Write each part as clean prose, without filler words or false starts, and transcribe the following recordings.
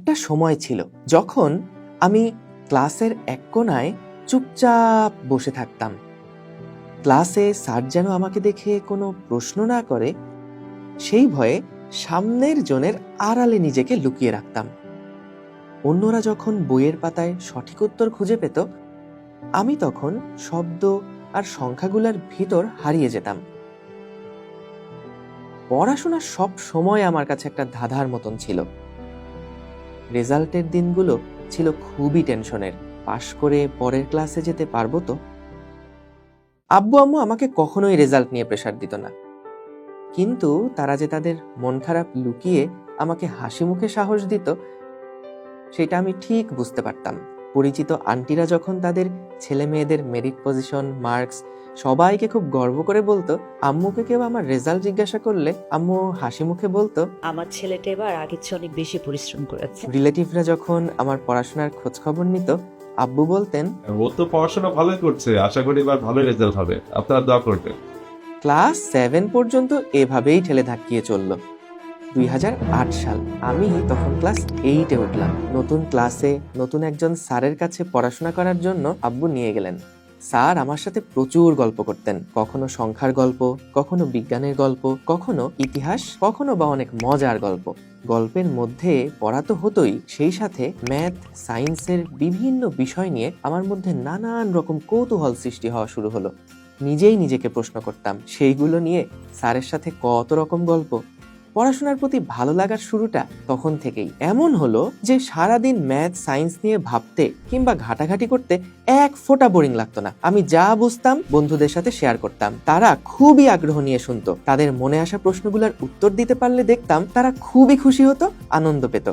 একটা সময় ছিল যখন আমি ক্লাসের এক কোণায় চুপচাপ বসে থাকতাম। ক্লাসে স্যার যেন আমাকে দেখে কোনো প্রশ্ন না করে সেই ভয়ে সামনের জনের আড়ালে নিজেকে লুকিয়ে রাখতাম। অন্যরা যখন বইয়ের পাতায় সঠিক উত্তর খুঁজে পেত, আমি তখন শব্দ আর সংখ্যাগুলোর ভিতর হারিয়ে যেতাম। পড়াশোনা সব সময় আমার কাছে একটা ধাঁধার মতন ছিল। রেজাল্টের দিনগুলো ছিল খুবই টেনশনের। পাশ করে পরের ক্লাসে যেতে পারবো তো? আব্বু আম্মু আমাকে কখনোই রেজাল্ট নিয়ে প্রেসার দিত না, কিন্তু তারা যে তাদের মন খারাপ লুকিয়ে আমাকে হাসি মুখে সাহস দিত সেটা আমি ঠিক বুঝতে পারতাম। পরিচিত আন্টিরা যখন তাদের ছেলে মেয়েদের মেরিট পজিশন, মার্কস সবাইকে খুব গর্ব করে বলতো, আম্মুকে কেউ আমার রেজাল্ট জিজ্ঞাসা করলে আম্মু হাসি মুখে বলতো, আমার ছেলেটা এবার আগের চেয়ে অনেক বেশি পরিশ্রম করেছে। রিলেটিভরা যখন আমার পড়াশোনার খোঁজ খবর নিত, আব্বু বলতেন, ও তো পড়াশোনা ভালোই করছে, আশা করি এবার ভালো রেজাল্ট হবে, আপনারা দোয়া করবেন। ক্লাস 7 পর্যন্ত এভাবেই ঠেলে ধাক্কিয়ে চলল। 2008 সাল, আমি তখন ক্লাস 8-এ উঠলাম। নতুন ক্লাসে নতুন একজন স্যারের কাছে পড়াশোনা করার জন্য আব্বু নিয়ে গেলেন। স্যার আমার সাথে প্রচুর গল্প করতেন, কখনো সংখ্যার গল্প, কখনো বিজ্ঞানের গল্প, কখনো ইতিহাস, কখনো বা অনেক মজার গল্প। গল্পের মধ্যে পড়া তো হতোই, সেই সাথে ম্যাথ, সায়েন্সের বিভিন্ন বিষয় নিয়ে আমার মধ্যে নানান রকম কৌতূহল সৃষ্টি হওয়া শুরু হলো। নিজেই নিজেকে প্রশ্ন করতাম, সেইগুলো নিয়ে স্যারের সাথে কত রকম গল্প। পড়াশোনার প্রতি ভালো লাগার শুরুটা তখন থেকেই। এমন হলো যে সারাদিন ম্যাথ, সায়েন্স নিয়ে ভাবতে কিংবা ঘাটাঘাটি করতে এক ফোঁটা বোরিং লাগতো না। আমি যা বুঝতাম বন্ধুদের সাথে শেয়ার করতাম, তারা খুবই আগ্রহ নিয়ে শুনতো। তাদের মনে আসা প্রশ্নগুলোর উত্তর দিতে পারলে দেখতাম তারা খুবই খুশি হতো, আনন্দ পেত।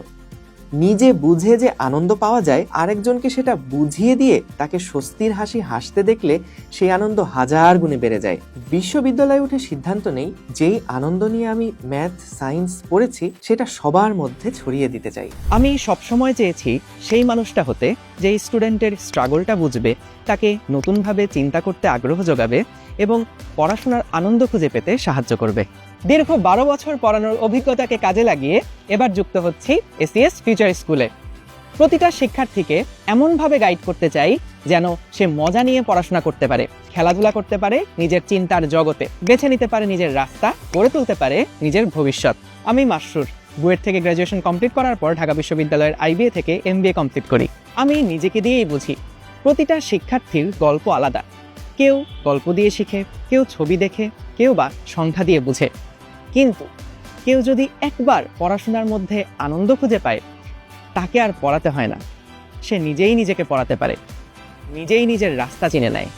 নিজে বুঝে যে আনন্দ পাওয়া যায়, আরেকজনকে সেটা বুঝিয়ে দিয়ে তাকে স্বস্তির হাসি হাসতে দেখলে সেই আনন্দ হাজার গুণে বেড়ে যায়। বিশ্ববিদ্যালয়ে উঠে সিদ্ধান্ত নেই, যেই আনন্দ নিয়ে আমি ম্যাথ, সায়েন্স পড়েছি সেটা সবার মধ্যে ছড়িয়ে দিতে চাই। আমি সবসময় চেয়েছি সেই মানুষটা হতে, যে স্টুডেন্টের স্ট্রাগলটা বুঝবে, তাকে নতুনভাবে চিন্তা করতে আগ্রহ যোগাবে এবং পড়াশোনার আনন্দ খুঁজে পেতে সাহায্য করবে। দীর্ঘ 12 বছর পড়ানোর অভিজ্ঞতাকে কাজে লাগিয়ে এবার যুক্ত হচ্ছি এসিএস ফিউচার স্কুলে। প্রতিটা শিক্ষার্থীকে এমনভাবে গাইড করতে চাই যেন সে মজা নিয়ে পড়াশোনা করতে পারে, খেলাধুলা করতে পারে, নিজের চিন্তার জগতে বেছে নিতে পারে নিজের রাস্তা, গড়ে তুলতে পারে নিজের ভবিষ্যৎ। আমি মাসরুর বুয়েট থেকে গ্র্যাজুয়েশন কমপ্লিট করার পর ঢাকা বিশ্ববিদ্যালয়ের আইবিএ থেকে এমবিএ কমপ্লিট করি। আমি নিজেকে দিয়েই বুঝি, প্রতিটা শিক্ষার্থীর গল্প আলাদা। কেউ গল্প দিয়ে শিখে, কেউ ছবি দেখে, কেউ বা সংখ্যা দিয়ে বুঝে। কিন্তু কেউ যদি একবার পড়াশোনার মধ্যে আনন্দ খুঁজে পায়, তাকে আর পড়াতে হয় না, সে নিজেই নিজেকে পড়াতে পারে, নিজেই নিজের রাস্তা চিনে নেয়।